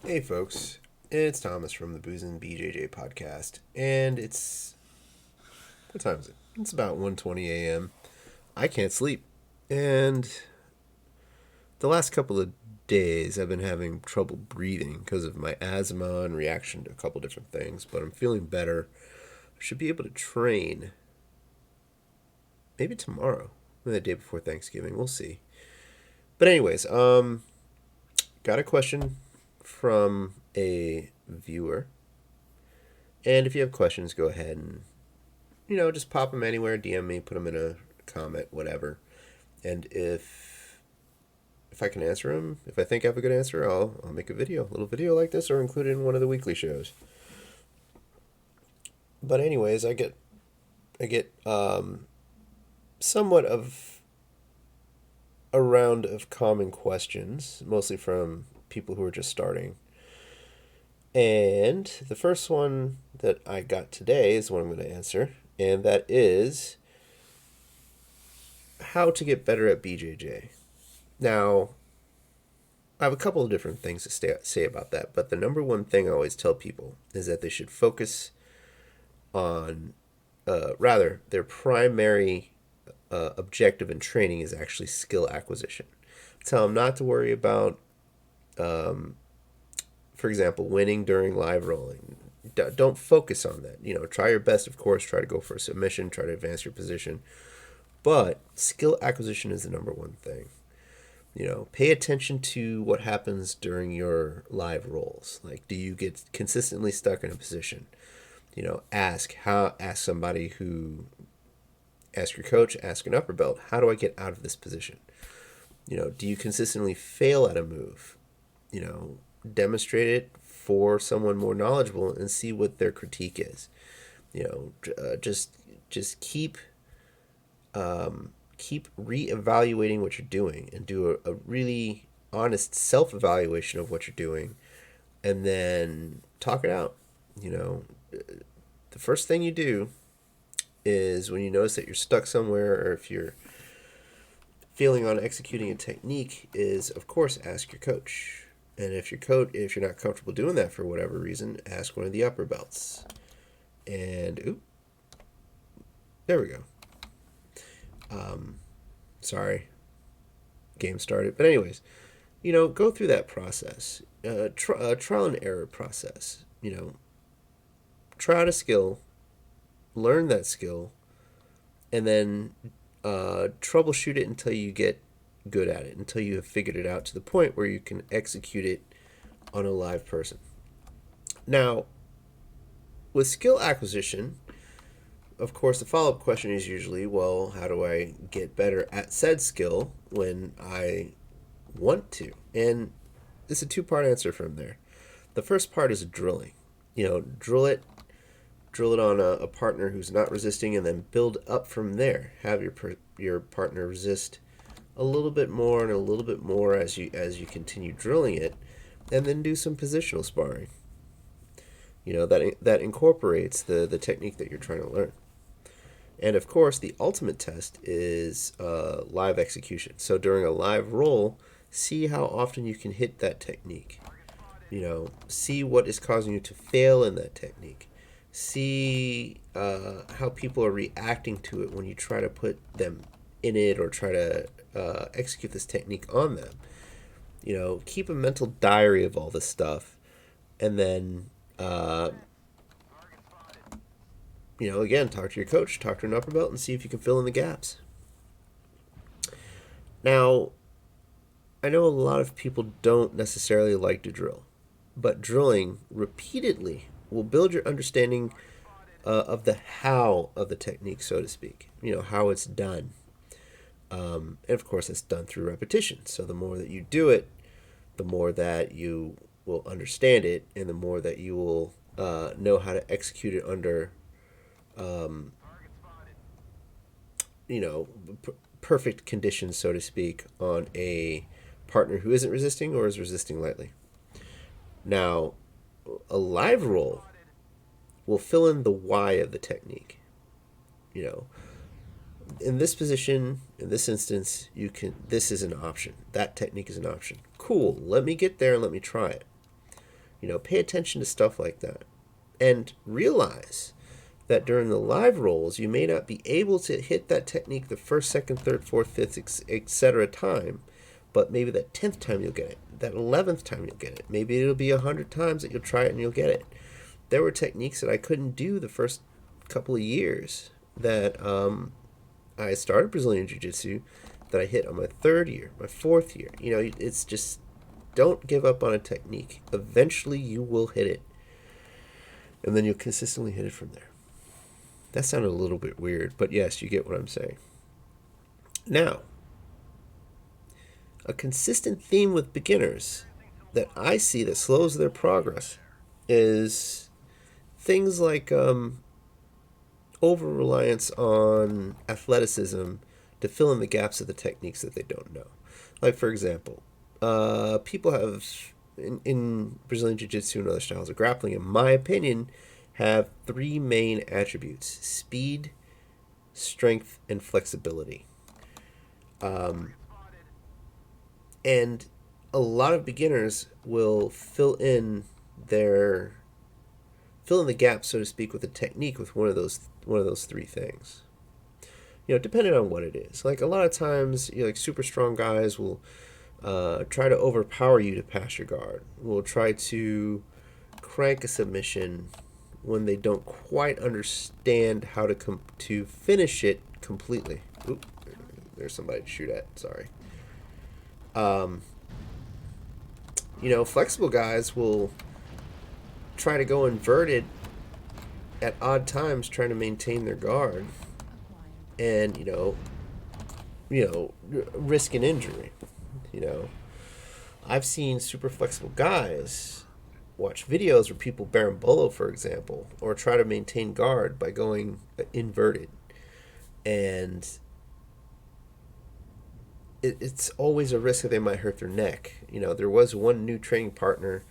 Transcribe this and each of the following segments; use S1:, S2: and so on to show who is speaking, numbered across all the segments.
S1: Hey folks, it's Thomas from the Booze and BJJ podcast, and what time is it? It's about 1:20 a.m. I can't sleep, and the last couple of days I've been having trouble breathing because of my asthma and reaction to a couple different things, but I'm feeling better. I should be able to train maybe tomorrow, maybe the day before Thanksgiving. We'll see. But anyways, got a question from a viewer. And if you have questions, go ahead and just pop them anywhere, DM me, put them in a comment, whatever. And if I can answer them, if I think I have a good answer, I'll make a little video like this, or include it in one of the weekly shows. But anyways, I get somewhat of a round of common questions, mostly from people who are just starting. And the first one that I got today is what I'm going to answer, and that is how to get better at BJJ. Now, I have a couple of different things to say about that, but the number one thing I always tell people is that they should focus on, rather, their primary objective in training is actually skill acquisition. Tell them not to worry about, for example, winning during live rolling. Don't focus on that. Try your best, of course, try to go for a submission, try to advance your position, but skill acquisition is the number one thing. Pay attention to what happens during your live rolls. Like, do you get consistently stuck in a position? Ask somebody ask your coach, ask an upper belt, how do I get out of this position? Do you consistently fail at a move? Demonstrate it for someone more knowledgeable and see what their critique is. Just keep reevaluating what you're doing and do a really honest self-evaluation of what you're doing, and then talk it out. The first thing you do is, when you notice that you're stuck somewhere, or if you're failing on executing a technique, is of course ask your coach. And if you're not comfortable doing that for whatever reason, ask one of the upper belts. And there we go. Sorry, game started. But anyways, go through that process, trial and error process. Try out a skill, learn that skill, and then troubleshoot it until you get good at it, until you have figured it out to the point where you can execute it on a live person. Now, with skill acquisition, of course, the follow-up question is usually, well, how do I get better at said skill when I want to? And it's a two-part answer from there. The first part is drilling. Drill it on a partner who's not resisting, and then build up from there. Have your partner resist a little bit more and a little bit more as you continue drilling it, and then do some positional sparring. That incorporates the technique that you're trying to learn. And of course, the ultimate test is live execution. So during a live roll, see how often you can hit that technique. See what is causing you to fail in that technique. See how people are reacting to it when you try to put them in it, or try to execute this technique on them. Keep a mental diary of all this stuff, and then again, talk to your coach, talk to an upper belt, and see if you can fill in the gaps. Now, I know a lot of people don't necessarily like to drill, but drilling repeatedly will build your understanding of the how of the technique, so to speak. How it's done. And of course, it's done through repetition. So the more that you do it, the more that you will understand it, and the more that you will know how to execute it under um, perfect conditions, so to speak, on a partner who isn't resisting or is resisting lightly. Now, a live roll will fill in the why of the technique. In this position, in this instance, this is an option. That technique is an option. Cool. Let me get there and let me try it. Pay attention to stuff like that. And realize that during the live rolls, you may not be able to hit that technique the first, second, third, fourth, fifth, etc. time, but maybe that 10th time you'll get it. That 11th time you'll get it. Maybe it'll be 100 times that you'll try it and you'll get it. There were techniques that I couldn't do the first couple of years that I started Brazilian Jiu-Jitsu that I hit on my 3rd year, my 4th year. It's just, don't give up on a technique. Eventually you will hit it. And then you'll consistently hit it from there. That sounded a little bit weird, but yes, you get what I'm saying. Now, a consistent theme with beginners that I see that slows their progress is things like over-reliance on athleticism to fill in the gaps of the techniques that they don't know. Like, for example, people have, in Brazilian Jiu-Jitsu and other styles of grappling, in my opinion, have 3 main attributes: speed, strength, and flexibility. And a lot of beginners will fill in the gap, so to speak, with a technique with one of those 3 things. Depending on what it is. Like, a lot of times, like super strong guys will try to overpower you to pass your guard. Will try to crank a submission when they don't quite understand how to finish it completely. Oop, there's somebody to shoot at. Sorry. Flexible guys will try to go inverted at odd times, trying to maintain their guard, and risk an injury. I've seen super flexible guys watch videos where people berimbolo, for example, or try to maintain guard by going inverted, and it's always a risk that they might hurt their neck. There was one new training partner,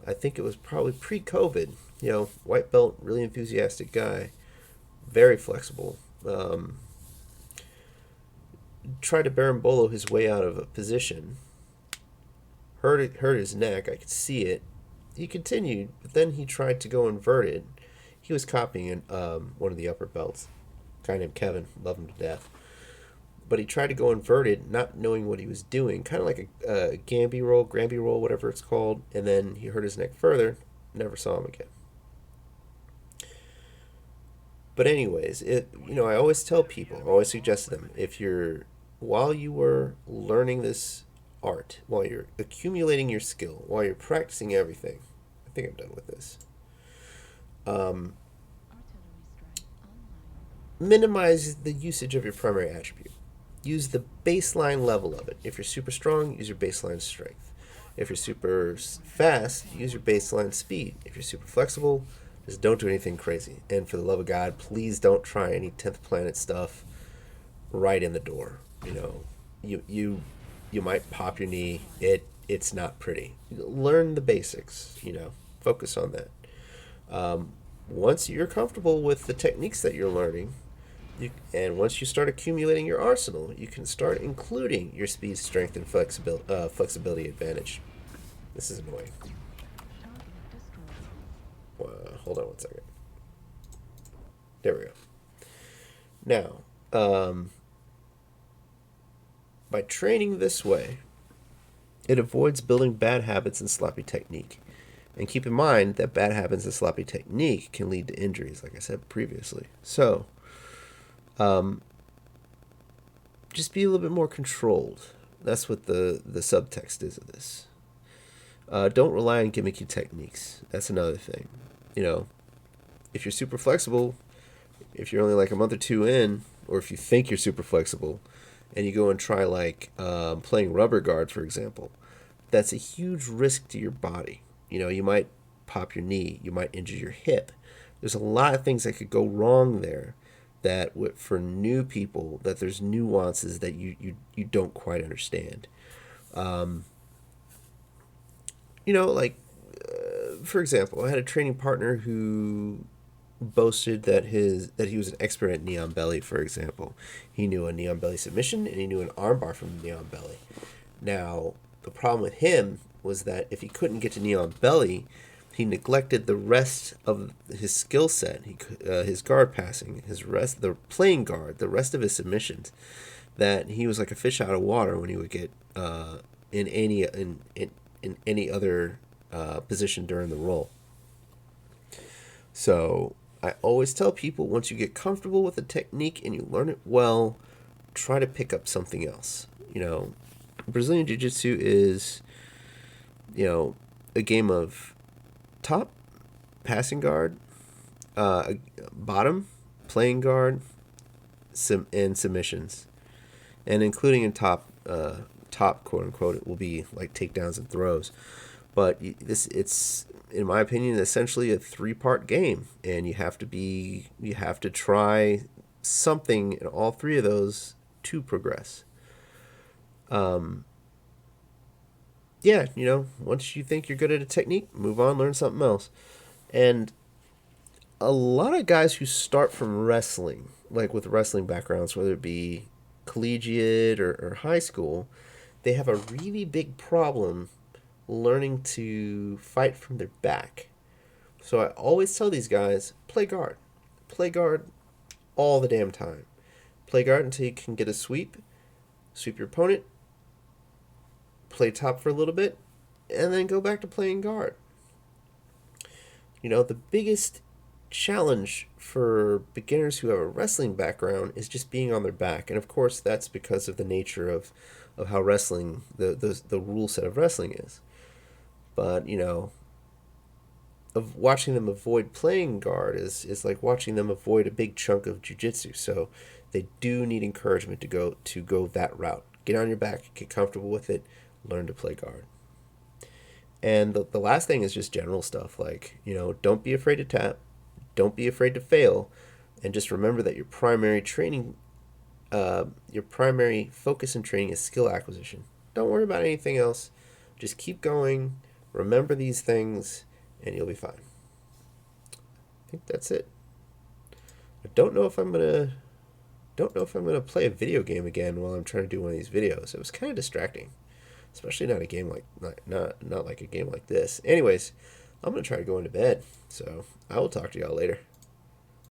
S1: I think it was probably pre-COVID, white belt, really enthusiastic guy, very flexible, tried to berimbolo his way out of a position, hurt his neck, I could see it. He continued, but then he tried to go inverted. He was copying one of the upper belts, a guy named Kevin, love him to death. But he tried to go inverted, not knowing what he was doing, kind of like a Granby roll, whatever it's called, and then he hurt his neck further, never saw him again. But anyways, I always tell people, I always suggest to them, while you were learning this art, while you're accumulating your skill, while you're practicing everything, I think I'm done with this, minimize the usage of your primary attribute. Use the baseline level of it. If you're super strong, use your baseline strength. If you're super fast, use your baseline speed. If you're super flexible, just don't do anything crazy. And for the love of God, please don't try any 10th planet stuff right in the door. You might pop your knee. It's not pretty. Learn the basics. Focus on that. Once you're comfortable with the techniques that you're learning, and once you start accumulating your arsenal, you can start including your speed, strength, and flexibility advantage. This is annoying. Hold on one second. There we go. Now, by training this way, it avoids building bad habits and sloppy technique. And keep in mind that bad habits and sloppy technique can lead to injuries, like I said previously. So, just be a little bit more controlled. That's what the subtext is of this. Don't rely on gimmicky techniques. That's another thing. If you're super flexible, if you're only like a month or 2 in, or if you think you're super flexible, and you go and try playing rubber guard, for example, that's a huge risk to your body. You might pop your knee, you might injure your hip. There's a lot of things that could go wrong there that for new people, that there's nuances that you don't quite understand. For example, I had a training partner who boasted that he was an expert at knee on belly, for example. He knew a knee on belly submission and he knew an armbar from knee on belly. Now, the problem with him was that if he couldn't get to knee on belly, he neglected the rest of his skill set. His guard passing, the playing guard, the rest of his submissions. That he was like a fish out of water when he would get in any other position during the roll. So I always tell people, once you get comfortable with a technique and you learn it well, try to pick up something else. Brazilian Jiu-Jitsu is, a game of top, passing guard, bottom, playing guard, and submissions. And including in top, quote unquote, it will be like takedowns and throws. But it's, in my opinion, essentially a 3-part game, and you have to try something in all 3 of those to progress. Yeah, once you think you're good at a technique, move on, learn something else. And a lot of guys who start from wrestling, like with wrestling backgrounds, whether it be collegiate or high school, they have a really big problem learning to fight from their back. So I always tell these guys, play guard. Play guard all the damn time. Play guard until you can get a sweep your opponent, play top for a little bit, and then go back to playing guard. The biggest challenge for beginners who have a wrestling background is just being on their back. And of course, that's because of the nature of how wrestling, the rule set of wrestling is. But, of watching them avoid playing guard is like watching them avoid a big chunk of jiu-jitsu. So they do need encouragement to go that route. Get on your back, get comfortable with it, learn to play guard. And the last thing is just general stuff like, don't be afraid to tap, don't be afraid to fail, and just remember that your primary focus in training is skill acquisition. Don't worry about anything else. Just keep going, remember these things, and you'll be fine. I think that's it. I don't know if I'm gonna play a video game again while I'm trying to do one of these videos. It was kind of distracting, especially not a game not like a game like this. Anyways, I'm gonna try to go into bed. So I will talk to y'all later.